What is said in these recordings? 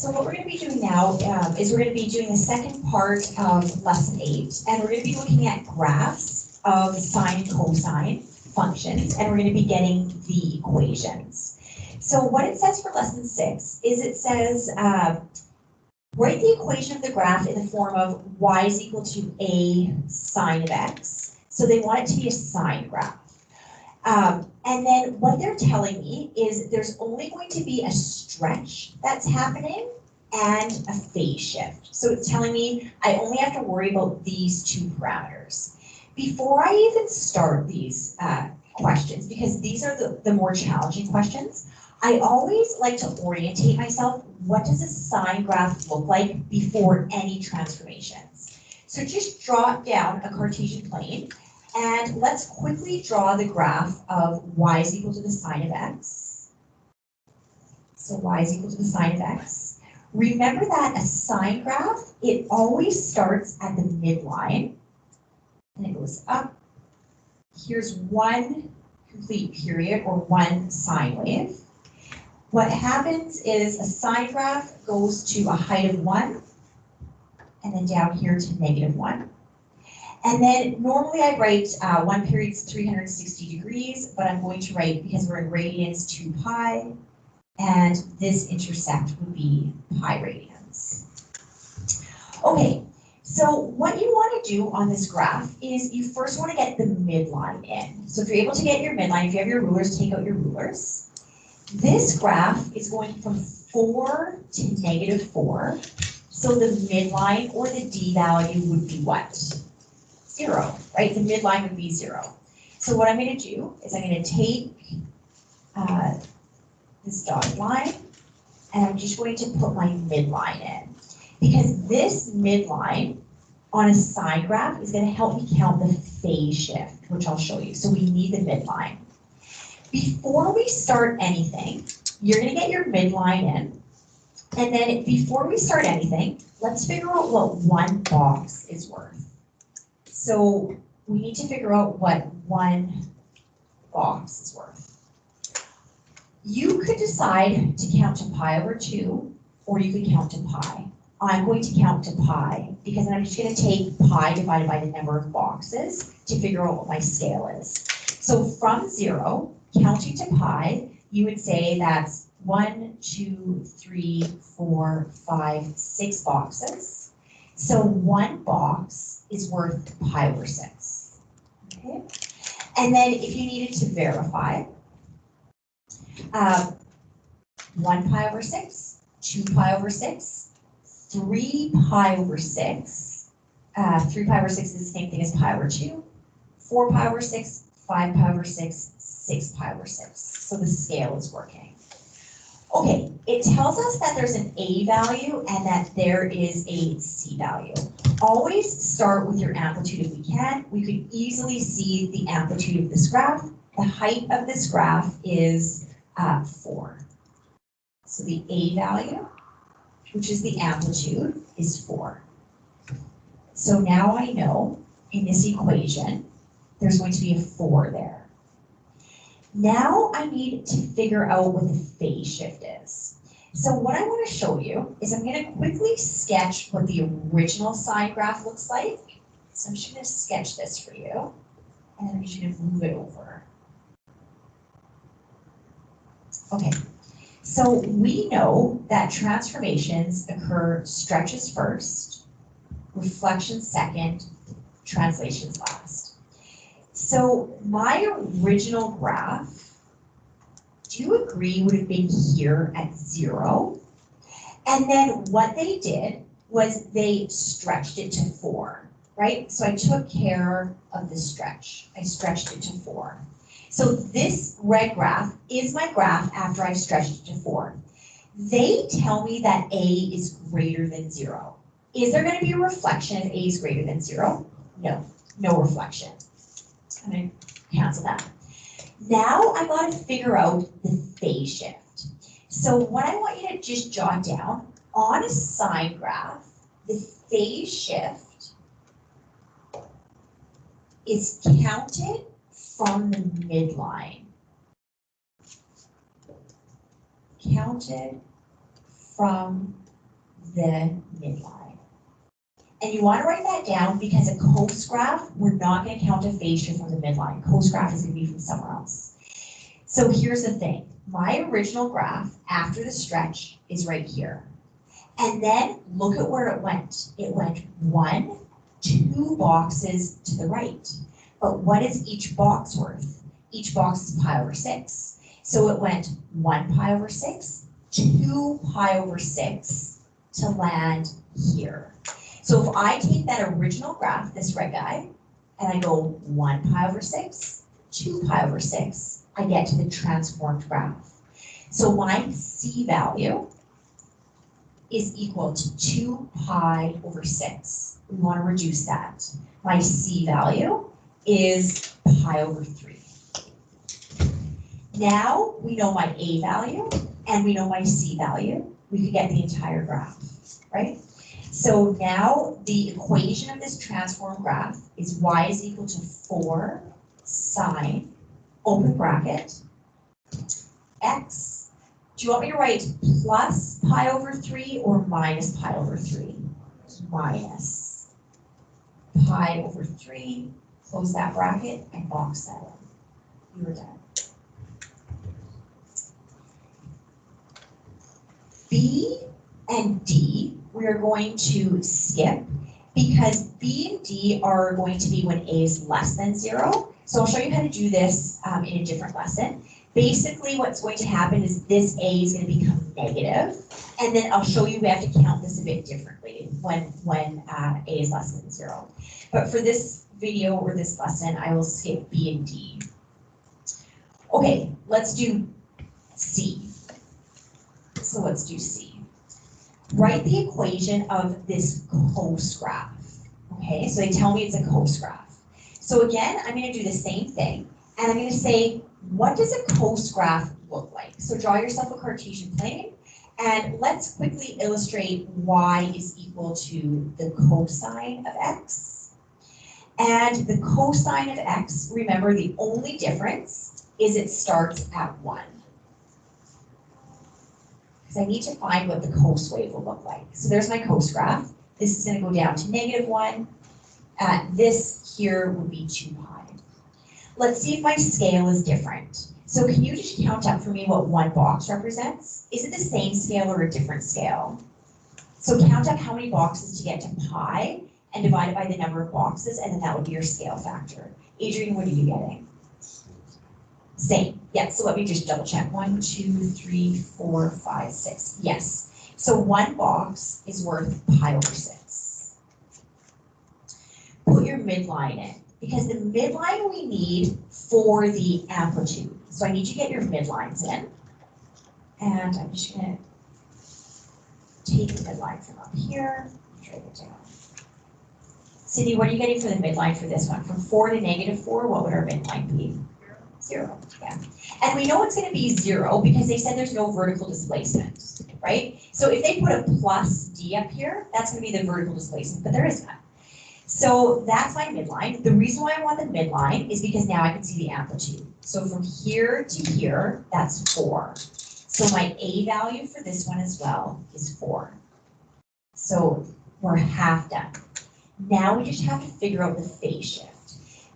So what we're going to be doing now is we're going to be doing the second part of lesson 8, and we're going to be looking at graphs of sine and cosine functions, and we're going to be getting the equations. So what it says for lesson 6 is it says, write the equation of the graph in the form of y is equal to a sine of x. So they want it to be a sine graph. And then what they're telling me is there's only going to be a stretch that's happening and a phase shift. So it's telling me I only have to worry about these two parameters. Before I even start these questions, because these are the more challenging questions, I always like to orientate myself. What does a sine graph look like before any transformations? So just draw down a Cartesian plane. And let's quickly draw the graph of y is equal to the sine of x. So y is equal to the sine of x. Remember that a sine graph, it always starts at the midline, and it goes up. Here's one complete period, or one sine wave. What happens is a sine graph goes to a height of 1, and then down here to -1. And then normally I write one period's 360 degrees, but I'm going to write, because we're in radians, 2 pi, and this intersect would be pi radians. Okay, so what you want to do on this graph is you first want to get the midline in. So if you're able to get your midline, if you have your rulers, take out your rulers. This graph is going from 4 to -4. So the midline, or the d value, would be what? 0, right? The midline would be 0. So what I'm going to do is I'm going to take this dotted line, and I'm just going to put my midline in. Because this midline on a sine graph is going to help me count the phase shift, which I'll show you. So we need the midline. Before we start anything, you're going to get your midline in. And then before we start anything, let's figure out what one box is worth. So we need to figure out what one box is worth. You could decide to count to pi over 2, or you could count to pi. I'm going to count to pi, because I'm just going to take pi divided by the number of boxes to figure out what my scale is. So from 0, counting to pi, you would say that's 1, 2, 3, 4, 5, 6 boxes. So one box is worth pi over 6. Okay? And then if you needed to verify, 1 pi over 6, 2 pi over 6, 3 pi over 6. 3 pi over 6 is the same thing as pi over 2. 4 pi over 6, 5 pi over 6, 6 pi over 6. So the scale is working. Okay, it tells us that there's an A value and that there is a C value. Always start with your amplitude if we can. We could easily see the amplitude of this graph. The height of this graph is 4. So the A value, which is the amplitude, is 4. So now I know in this equation, there's going to be a 4 there. Now I need to figure out what the phase shift is. So what I want to show you is I'm going to quickly sketch what the original sine graph looks like. So I'm just going to sketch this for you, and then I'm just going to move it over. Okay, so we know that transformations occur stretches first, reflections second, translations last. So my original graph, do you agree, would have been here at 0? And then what they did was they stretched it to 4, right? So I took care of the stretch. I stretched it to 4. So this red graph is my graph after I stretched it to 4. They tell me that A is greater than 0. Is there going to be a reflection if A is greater than 0? No, no reflection. I'm going to cancel that. Now I got to figure out the phase shift. So what I want you to just jot down, on a sine graph, the phase shift is counted from the midline. Counted from the midline. And you want to write that down because a cos graph, we're not going to count a phase shift from the midline. Cos graph is going to be from somewhere else. So here's the thing. My original graph after the stretch is right here. And then look at where it went. It went 1, 2 boxes to the right. But what is each box worth? Each box is pi over 6. So it went 1 pi over 6, 2 pi over 6 to land here. So if I take that original graph, this red guy, and I go 1 pi over 6, 2 pi over 6, I get to the transformed graph. So my C value is equal to 2 pi over 6. We want to reduce that. My C value is pi over 3. Now we know my A value and we know my C value. We could get the entire graph, right? So now the equation of this transform graph is y is equal to 4 sine, open bracket, x. Do you want me to write plus pi over 3 or minus pi over 3? Minus pi over 3, close that bracket and box that in. You are done. B and D, we are going to skip because B and D are going to be when A is less than 0. So I'll show you how to do this in a different lesson. Basically, what's going to happen is this A is going to become negative, and then I'll show you we have to count this a bit differently when A is less than 0. But for this video or this lesson, I will skip B and D. Okay, let's do C. So let's do C. Write the equation of this cos graph. Okay, so they tell me it's a cos graph. So again, I'm going to do the same thing, and I'm going to say, what does a cos graph look like? So draw yourself a Cartesian plane, and let's quickly illustrate y is equal to the cosine of x. And the cosine of x, remember the only difference is it starts at 1. Because I need to find what the cos wave will look like. So there's my cos graph. This is going to go down to -1. This here would be 2 pi. Let's see if my scale is different. So can you just count up for me what one box represents? Is it the same scale or a different scale? So count up how many boxes to get to pi and divide it by the number of boxes, and then that would be your scale factor. Adrian, what are you getting? Same. Yeah, so let me just double check. 1, 2, 3, 4, 5, 6. Yes. So one box is worth pi over 6. Put your midline in, because the midline we need for the amplitude. So I need you to get your midlines in. And I'm just going to take the midline from up here and drag it down. Cindy, what are you getting for the midline for this one? From 4 to -4, what would our midline be? 0, yeah. And we know it's going to be 0 because they said there's no vertical displacement, right? So if they put a plus d up here, that's going to be the vertical displacement, but there is none. So that's my midline. The reason why I want the midline is because now I can see the amplitude. So from here to here, that's 4. So my A value for this one as well is 4. So we're half done. Now we just have to figure out the phase shift.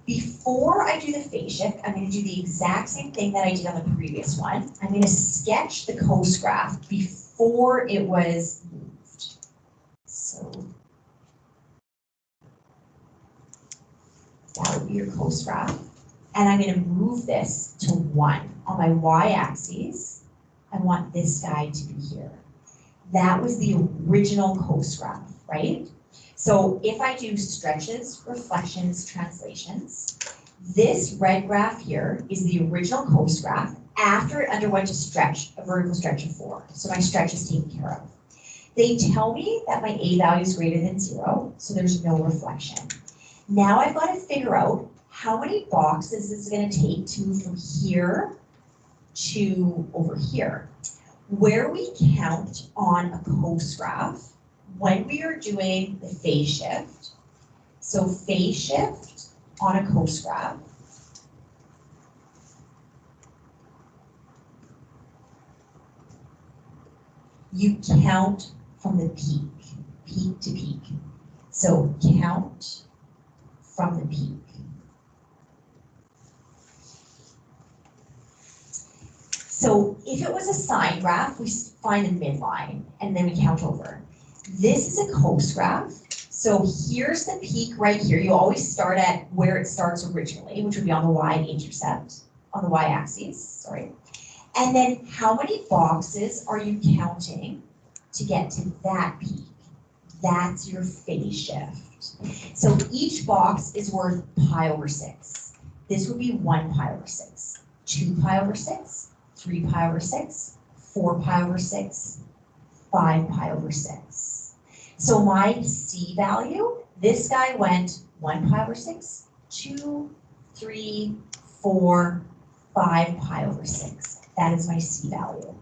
Before I do the phase shift, I'm going to do the exact same thing that I did on the previous one. I'm going to sketch the cos graph before it was moved. So that would be your cos graph. And I'm going to move this to 1. On my y-axis, I want this guy to be here. That was the original cos graph, right? So if I do stretches, reflections, translations, this red graph here is the original cos graph after it underwent a stretch, a vertical stretch of 4. So my stretch is taken care of. They tell me that my A value is greater than 0, so there's no reflection. Now I've got to figure out how many boxes it's going to take to move from here to over here. Where we count on a cos graph, when we are doing the phase shift, so phase shift on a cos graph, you count from the peak to peak. So count from the peak. So if it was a sine graph, we find the midline and then we count over. This is a cos graph. So here's the peak right here. You always start at where it starts originally, which would be on the y-intercept, on the y-axis, sorry. And then how many boxes are you counting to get to that peak? That's your phase shift. So each box is worth pi over 6. This would be 1 pi over 6, 2 pi over 6, 3 pi over 6, 4 pi over 6, 5 pi over 6. So my C value, this guy went 1 pi over 6, 2, 3, 4, 5 pi over 6. That is my C value.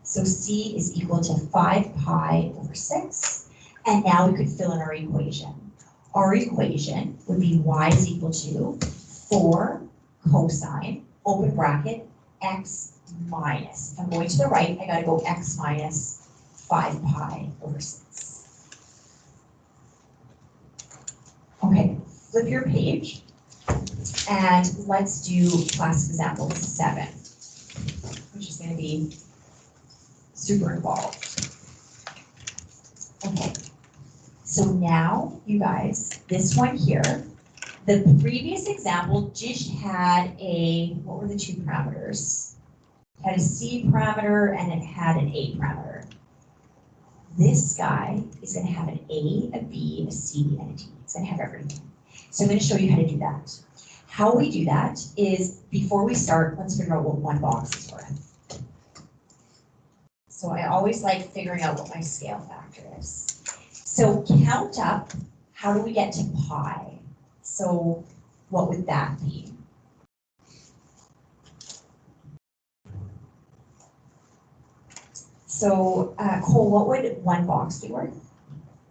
So C is equal to 5 pi over 6. And now we could fill in our equation. Our equation would be y is equal to 4 cosine, open bracket, x minus. If I'm going to the right, I gotta go x minus 5 pi over 6. Okay, flip your page, and let's do class example 7, which is gonna be super involved. Okay, so now, you guys, this one here, the previous example just had a, what were the two parameters? It had a C parameter and it had an A parameter. This guy is going to have an A, a B, a C, and a D. It's going to have everything. So I'm going to show you how to do that. How we do that is, before we start, let's figure out what one box is worth. So I always like figuring out what my scale factor is. So count up, how do we get to pi? So what would that be? So Cole, what would one box be worth?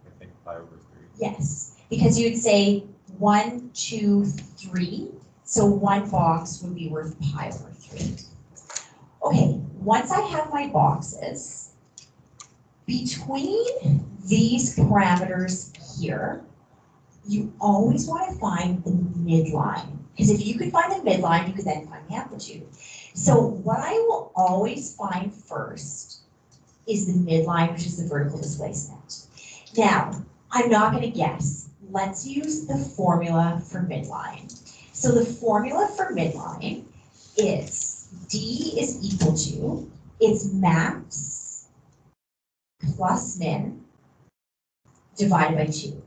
I think pi over 3. Yes, because you'd say 1, 2, 3. So one box would be worth pi over 3. Okay, once I have my boxes, between these parameters here, you always want to find the midline. Because if you could find the midline, you could then find the amplitude. So what I will always find first is the midline, which is the vertical displacement. Now, I'm not going to guess. Let's use the formula for midline. So the formula for midline is D is equal to, it's max plus min divided by 2.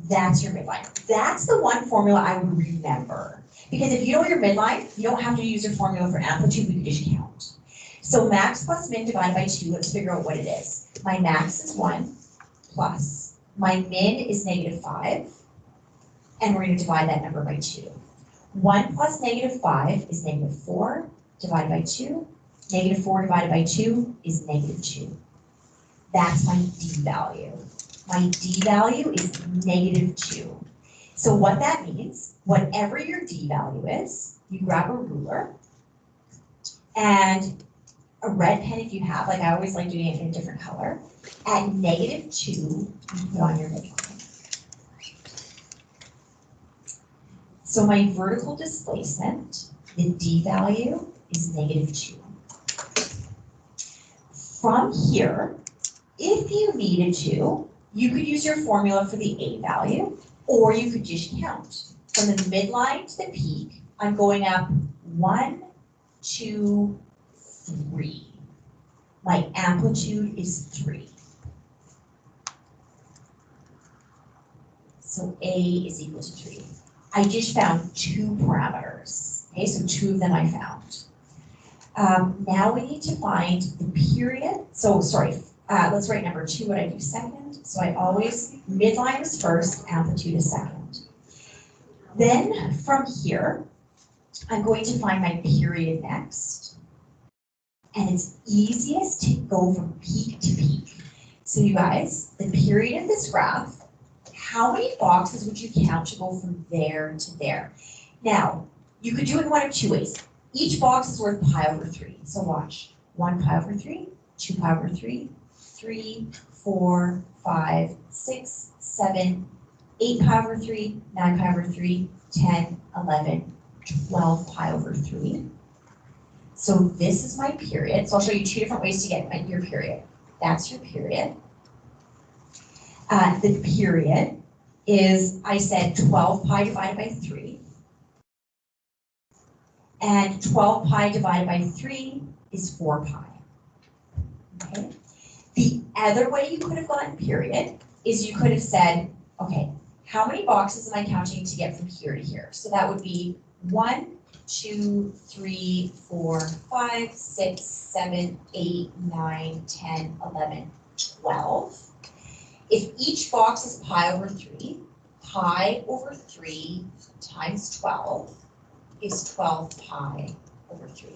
That's your midline. That's the one formula I would remember. Because if you know your midline, you don't have to use your formula for amplitude, we can just count. So max plus min divided by 2, let's figure out what it is. My max is 1 plus, my min is -5, and we're going to divide that number by 2. 1 plus -5 is -4 divided by 2. -4 divided by 2 is -2. That's my D value. My D value is -2. So what that means, whatever your D value is, you grab a ruler and a red pen if you have, like I always like doing it in a different color. At -2, you put on your midline. So my vertical displacement, the D value is -2. From here, if you needed to, you could use your formula for the A value, or you could just count. From the midline to the peak, I'm going up 1, 2, 3. My amplitude is 3. So A is equal to 3. I just found 2 parameters. Okay, so 2 of them I found. Now we need to find the period. So sorry, let's write number 2, what I do second. So I always, midline is first, amplitude is second. Then from here, I'm going to find my period next. And it's easiest to go from peak to peak. So you guys, the period of this graph, how many boxes would you count to go from there to there? Now, you could do it in one of 2 ways. Each box is worth pi over 3. So watch, 1 pi over 3, 2 pi over 3, 3, 4, 5, 6, 7, 8 pi over 3, 9 pi over 3, 10, 11, 12 pi over 3. So this is my period. So I'll show you two different ways to get your period. That's your period. The period is, I said 12 pi divided by 3. And 12 pi divided by 3 is 4 pi. Okay. The other way you could have gotten period is you could have said, okay, how many boxes am I counting to get from here to here? So that would be 1, 2, 3, 4, 5, 6, 7, 8, 9, 10, 11, 12. If each box is pi over 3, pi over 3 times 12 is 12 pi over 3,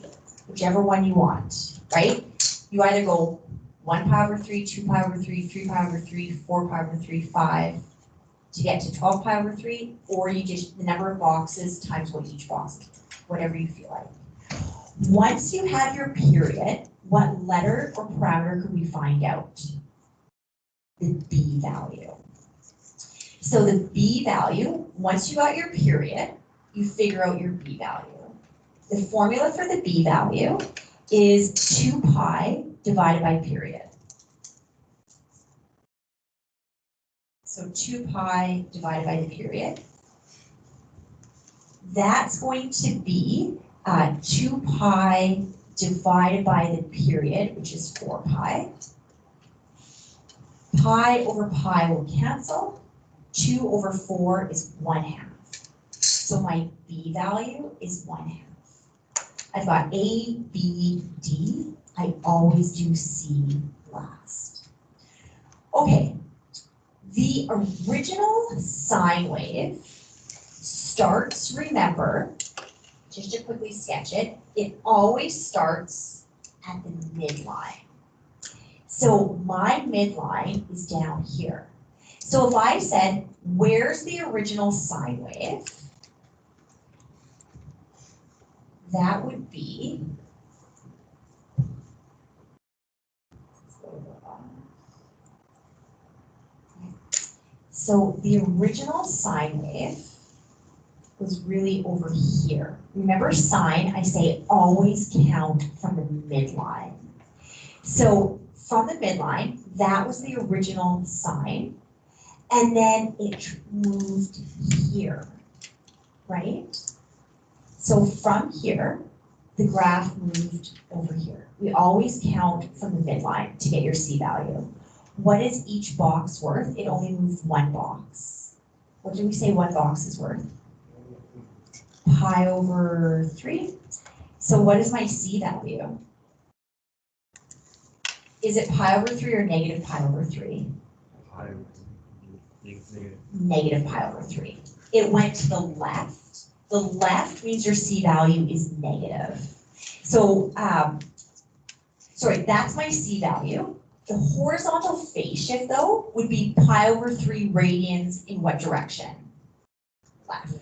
whichever one you want, right? You either go 1 pi over 3, 2 pi over 3, 3 pi over 3, 4 pi over 3, 5 to get to 12 pi over 3, or you just the number of boxes times what each box is, whatever you feel like. Once you have your period, what letter or parameter could we find out? The b value. So the b value, once you got your period, you figure out your b value. The formula for the b value is 2 pi divided by period. So 2 pi divided by the period. That's going to be 2 pi divided by the period, which is 4 pi. Pi over pi will cancel. 2 over 4 is 1/2. So my b value is 1/2. I've got A, B, D. I always do C last. Okay, the original sine wave starts, remember, just to quickly sketch it, it always starts at the midline. So my midline is down here. So if I said, where's the original sine wave? That would be, so the original sine wave was really over here. Remember sine, I say always count from the midline. So from the midline, that was the original sine, and then it moved here, right? So from here, the graph moved over here. We always count from the midline to get your C value. What is each box worth? It only moved one box. What did we say one box is worth? Pi over 3. So what is my C value? Is it pi over 3 or negative pi over 3? Pi over 3. Negative pi over 3. It went to the left. The left means your C value is negative. So, sorry, that's my C value. The horizontal phase shift, though, would be pi over 3 radians in what direction? Left.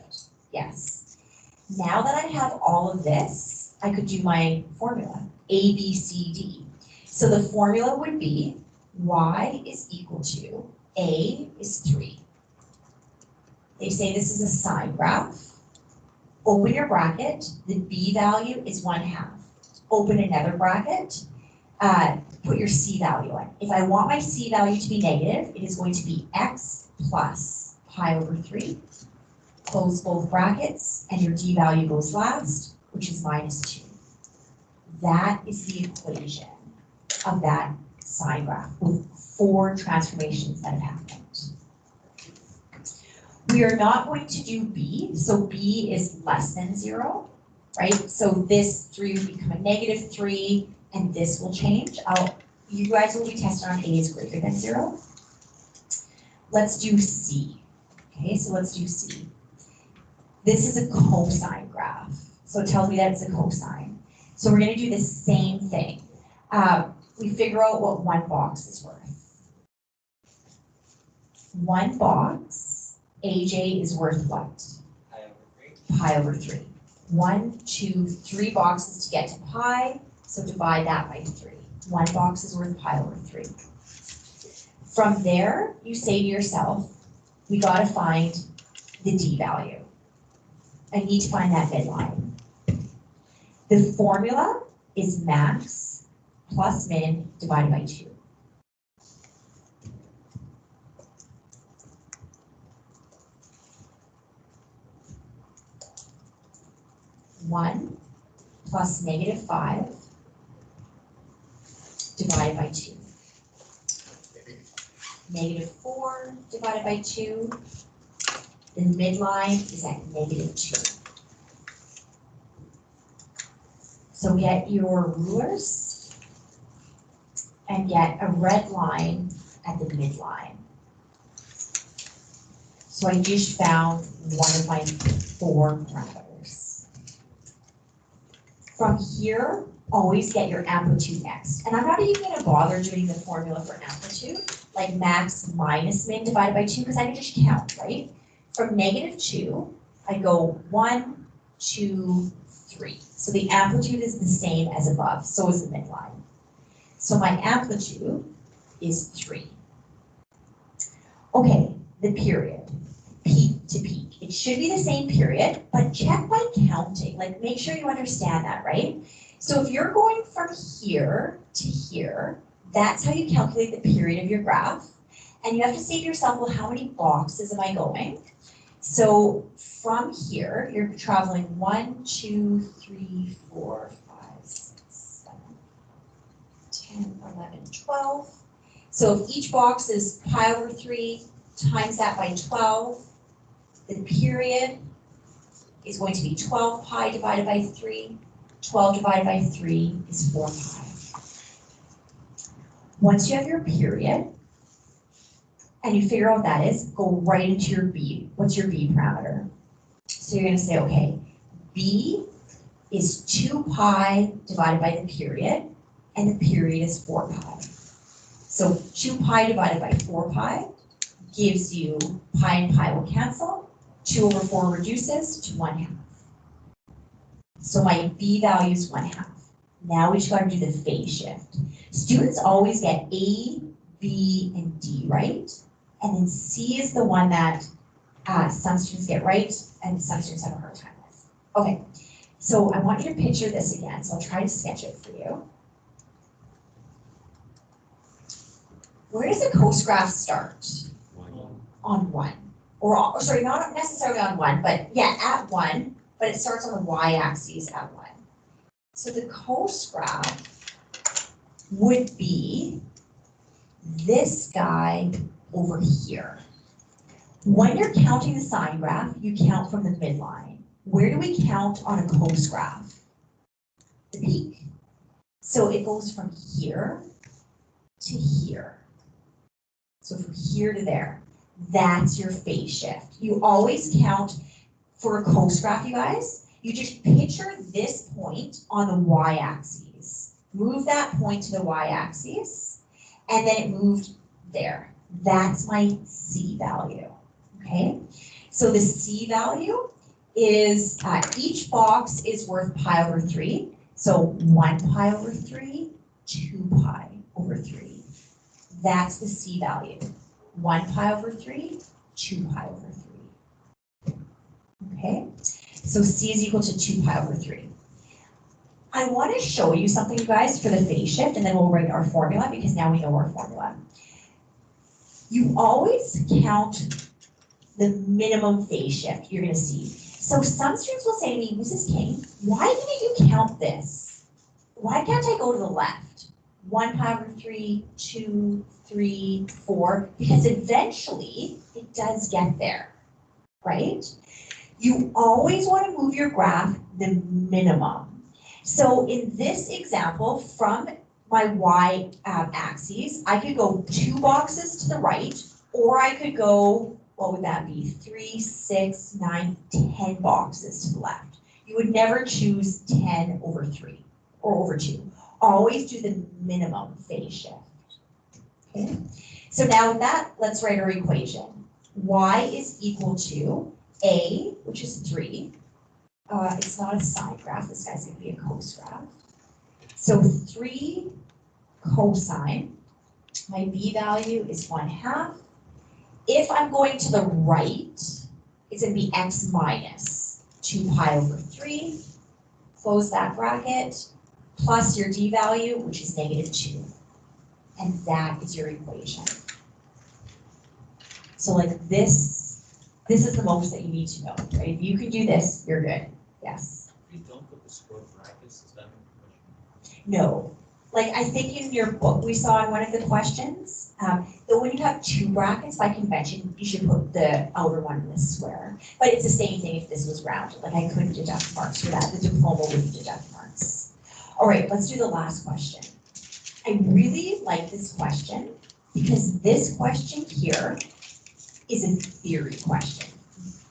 Yes. Now that I have all of this, I could do my formula, A, B, C, D. So the formula would be y is equal to A is 3. They say this is a sine graph. Open your bracket, the b value is 1/2. Open another bracket, put your c value in. If I want my c value to be negative, it is going to be x plus pi over 3. Close both brackets, and your d value goes last, which is -2. That is the equation of that sine graph with 4 transformations that have happened. We are not going to do b, so b is less than 0, right? So this 3 will become a -3, and this will change. You guys will be tested on a is greater than 0. Let's do c. Okay, so let's do c. This is a cosine graph, so it tells me that it's a cosine. So we're going to do the same thing. We figure out what one box is worth. One box, AJ is worth what? Pi over 3. Pi over 3. 1, 2, 3 boxes to get to pi, so divide that by 3. One box is worth pi over 3. From there, you say to yourself, we gotta find the D value. I need to find that midline. The formula is max plus min divided by 2. One plus -5 divided by 2. -4 divided by 2. The midline is at -2. So get your rulers and get a red line at the midline. So I just found one of my 4 parameters. From here, always get your amplitude next. And I'm not even gonna bother doing the formula for amplitude, like max minus min divided by 2, because I can just count, right? From -2, I go 1, 2, 3. So the amplitude is the same as above, so is the midline. So my amplitude is 3. Okay, the period, peak to peak. It should be the same period, but check by counting, like make sure you understand that, right? So if you're going from here to here, that's how you calculate the period of your graph. And you have to say to yourself, well, how many boxes am I going? So from here, you're traveling 1, 2, 3, 4, 5, 6, 7, 10, 11, 12. So if each box is pi over 3 times that by 12, the period is going to be 12 pi divided by 3. 12 divided by 3 is 4 pi. Once you have your period, and you figure out what that is, go right into your B. What's your B parameter? So you're gonna say, okay, B is 2 pi divided by the period, and the period is 4 pi. So 2 pi divided by 4 pi gives you pi and pi will cancel. 2 over 4 reduces to 1/2. So my B value is 1/2. Now we just gotta do the phase shift. Students always get A, B, and D right, and then C is the one that some students get right and some students have a hard time with. Okay, so I want you to picture this again, so I'll try to sketch it for you. Where does a coast graph start? On 1. Or sorry, not necessarily on 1, but yeah, at 1, but it starts on the y-axis at 1. So the coast graph would be this guy over here. When you're counting the sine graph, you count from the midline. Where do we count on a coast graph? The peak. So it goes from here to here. So from here to there. That's your phase shift. You always count for a coast graph, you guys. You just picture this point on the y-axis. Move that point to the y-axis, and then it moved there. That's my C value, okay? So the C value is, each box is worth pi over 3. So 1 pi over 3, 2 pi over 3. That's the C value. 1 pi over 3, 2 pi over 3. Okay, so C is equal to 2 pi over 3. I want to show you something, you guys, for the phase shift, and then we'll write our formula because now we know our formula. You always count the minimum phase shift you're going to see. So some students will say to me, Mrs. King, why didn't you count this? Why can't I go to the left? 1 pi over 3, 2, 3, 4, because eventually it does get there, right? You always want to move your graph the minimum. So in this example, from my y-axis, I could go 2 boxes to the right, or I could go, what would that be, 3, 6, 9, 10 boxes to the left. You would never choose 10 over 3 or over 2. Always do the minimum phase shift. Okay. So now with that, let's write our equation. Y is equal to A, which is 3. It's not a sine graph, this guy's going to be a coast graph. So 3 cosine My b value is 1/2. If I'm going to the right, it's going to be x minus 2 pi over 3. Close that bracket, plus your d value, which is -2. And that is your equation. So like this is the most that you need to know, right? If you can do this, you're good. Yes. If you don't put the square brackets, does that make a question? No. Like I think in your book we saw in one of the questions, that when you have 2 brackets by convention, you should put the outer one in the square. But it's the same thing if this was rounded. Like I couldn't deduct marks for that. The diploma wouldn't deduct marks. All right, let's do the last question. I really like this question because this question here is a theory question.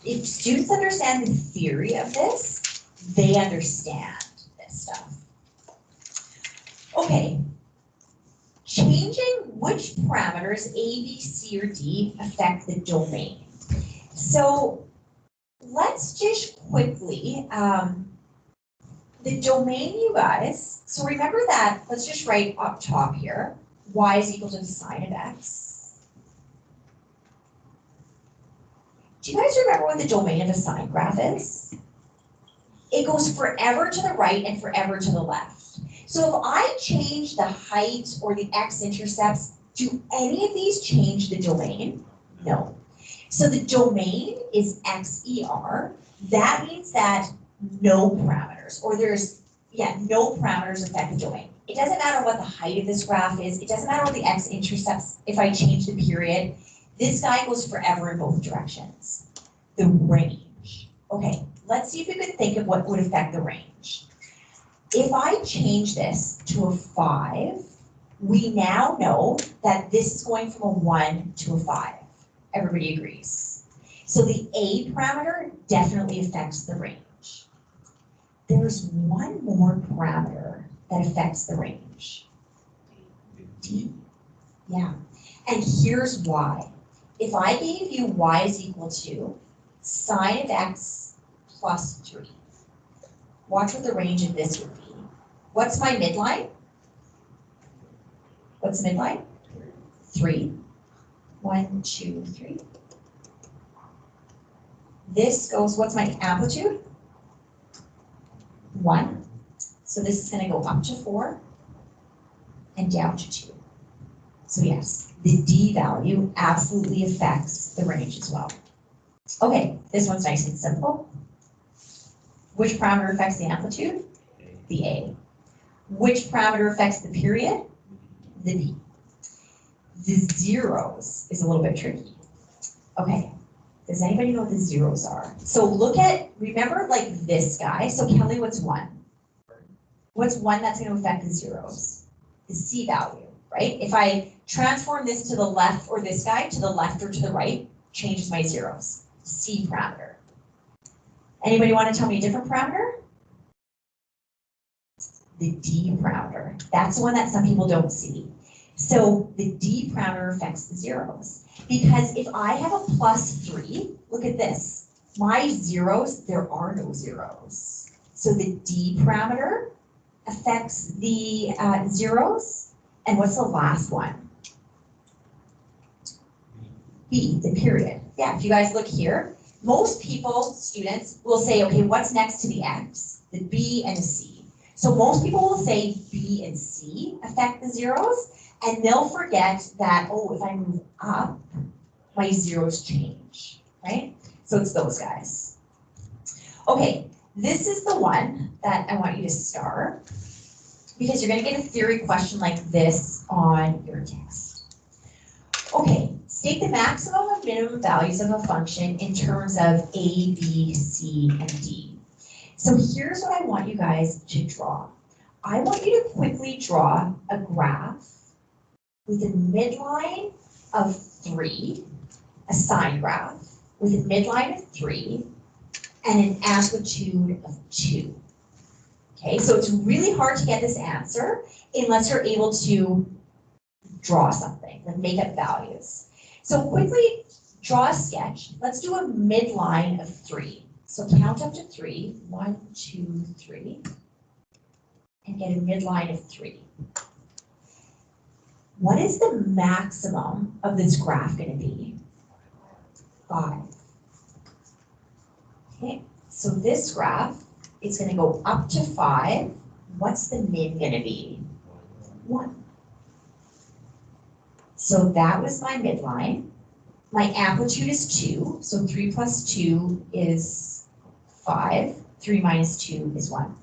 If students understand the theory of this, they understand this stuff. Okay, changing which parameters A, B, C, or D affect the domain. So let's just quickly, the domain, you guys, so remember that, let's just write up top here, y is equal to the sine of x. Do you guys remember what the domain of a sine graph is? It goes forever to the right and forever to the left. So if I change the height or the x-intercepts, do any of these change the domain? No. So the domain is XER. That means that no parameters, or no parameters affect the domain. It doesn't matter what the height of this graph is. It doesn't matter what the x-intercepts, if I change the period. This guy goes forever in both directions. The range. Okay, let's see if we can think of what would affect the range. If I change this to a 5, we now know that this is going from a 1 to a 5. Everybody agrees. So the A parameter definitely affects the range. There's one more parameter that affects the range. D. Yeah. And here's why. If I gave you y is equal to sine of x plus 3, watch what the range of this would be. What's my midline? What's the midline? 3. 1, 2, 3. This goes, what's my amplitude? 1. So this is going to go up to 4 and down to 2. So yes, the D value absolutely affects the range as well. Okay, this one's nice and simple. Which parameter affects the amplitude? The A. Which parameter affects the period? The B. The zeros is a little bit tricky. Okay, does anybody know what the zeros are? So remember like this guy. So Kelly, what's 1? What's 1 that's going to affect the zeros? The C value, right? If I transform this to the left, or this guy to the left or to the right, changes my zeros. C parameter. Anybody want to tell me a different parameter? The D parameter. That's the one that some people don't see. So the D parameter affects the zeros. Because if I have a +3, look at this. My zeros, there are no zeros. So the D parameter affects the zeros. And what's the last one? B, the period. Yeah, if you guys look here, most people, students, will say, okay, what's next to the X? The B and the C. So most people will say B and C affect the zeros, and they'll forget that, oh, if I move up, my zeros change, right? So it's those guys. Okay, this is the one that I want you to star, because you're going to get a theory question like this on your test. Okay, state the maximum and minimum values of a function in terms of A, B, C, and D. So here's what I want you guys to draw. I want you to quickly draw a graph with a midline of 3, a sine graph with a midline of 3, and an amplitude of 2. Okay, so it's really hard to get this answer unless you're able to draw something, like make up values. So quickly draw a sketch. Let's do a midline of 3. So count up to 3, 1, 2, 3, and get a midline of 3. what is the maximum of this graph going to be? 5. Okay, so this graph is going to go up to 5. What's the min going to be? 1. So that was my midline. My amplitude is 2, so 3 plus 2 is 5. 3 minus 2 is 1.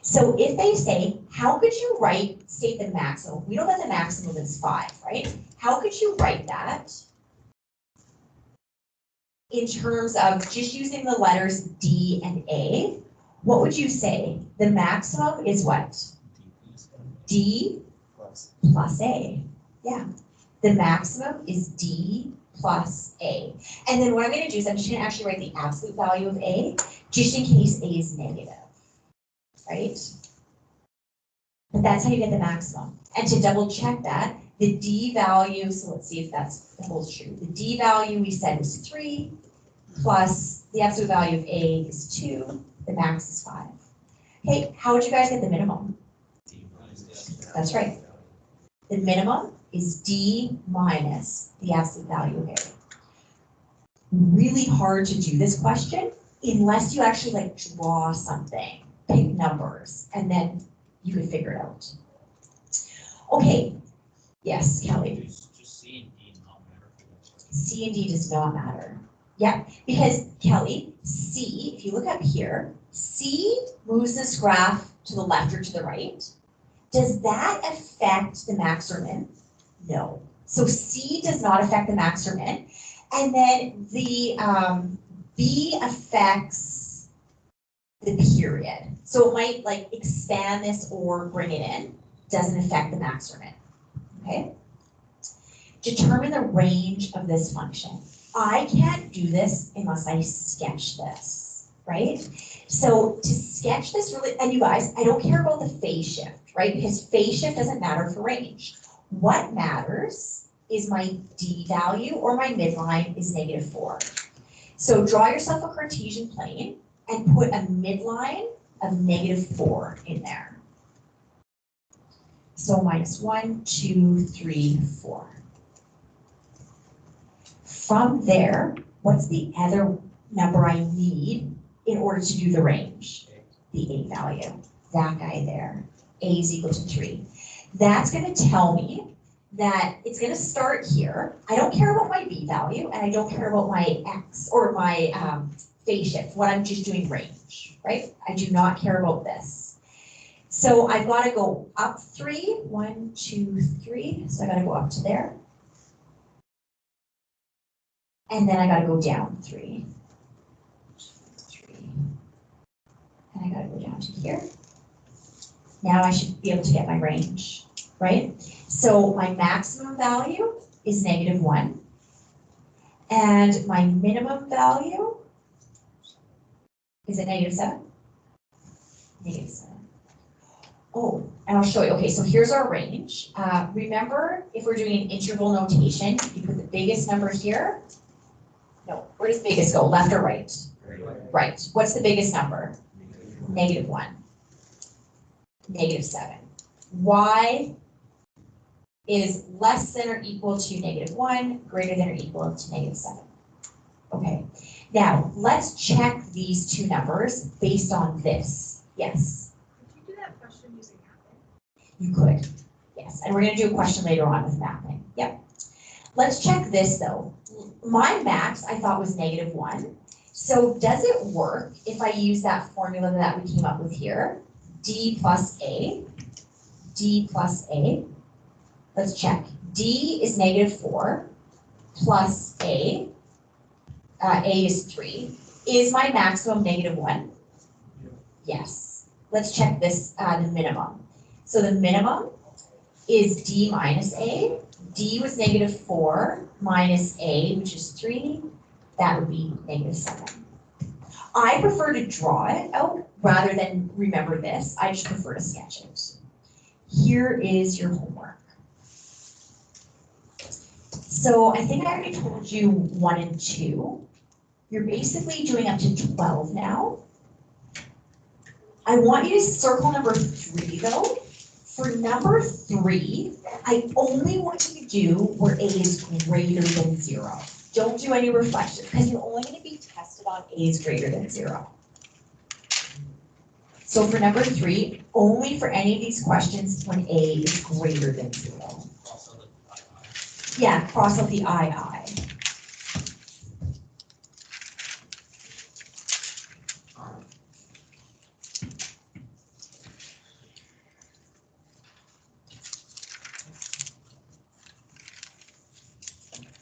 So if they say, how could you state the maximum? We know that the maximum is 5, right? How could you write that in terms of just using the letters D and A? What would you say? The maximum is what? D plus A. Yeah. The maximum is D plus A. And then what I'm going to do is I'm just going to actually write the absolute value of A, just in case A is negative, right? But that's how you get the maximum. And to double check that, the D value, so let's see if that holds true. The D value we said was 3, plus the absolute value of A is 2, the max is 5. Okay, how would you guys get the minimum? That's right. The minimum is D minus the absolute value of A. Really hard to do this question unless you actually draw something, pick numbers, and then you can figure it out. Okay, yes, Kelly. Just C and D not matter. C and D does not matter. Yeah, because Kelly, C, if you look up here, C moves this graph to the left or to the right. Does that affect the max or min? No. So C does not affect the max or min. And then the B affects the period. So it might expand this or bring it in. Doesn't affect the max or min. Okay? Determine the range of this function. I can't do this unless I sketch this, right? So to sketch this really, and you guys, I don't care about the phase shift, right? Because phase shift doesn't matter for range. What matters is my D value, or my midline is -4. So draw yourself a Cartesian plane and put a midline of -4 in there. So -1, 2, 3, 4. From there, what's the other number I need in order to do the range? The A value, that guy there. A is equal to 3. That's going to tell me that it's going to start here. I don't care about my B value, and I don't care about my X or my phase shift, when I'm just doing range, right? I do not care about this. So I've got to go up 3, 1, 2, 3. So I got to go up to there. And then I got to go down 3. 3. And I got to go down to here. Now I should be able to get my range, right? So my maximum value is -1. And my minimum value, is it -7? -7. Oh, and I'll show you. Okay, so here's our range. Remember, if we're doing an interval notation, you put the biggest number here. No, where does biggest go? Left or right? Right. What's the biggest number? -1. -7. Y is less than or equal to -1, greater than or equal to -7. Okay. Now, let's check these two numbers based on this. Yes? Could you do that question using mapping? You could. Yes. And we're going to do a question later on with mapping. Yep. Let's check this, though. My max, I thought, was -1. So does it work if I use that formula that we came up with here? D plus A. D plus A. Let's check. D is -4 plus A. A is 3. Is my maximum -1? Yes. Let's check this, the minimum. So the minimum is D minus A. D was -4 minus A, which is 3. That would be -7. I prefer to draw it out rather than remember this. I just prefer to sketch it. Here is your homework. So I think I already told you 1 and 2. You're basically doing up to 12 now. I want you to circle number 3 though. For number 3, I only want you to do where A is greater than 0. Don't do any reflection, because you're only gonna be tested on A is greater than 0. So for number 3, only for any of these questions when A is greater than 0. Also the I. Yeah, cross out the I.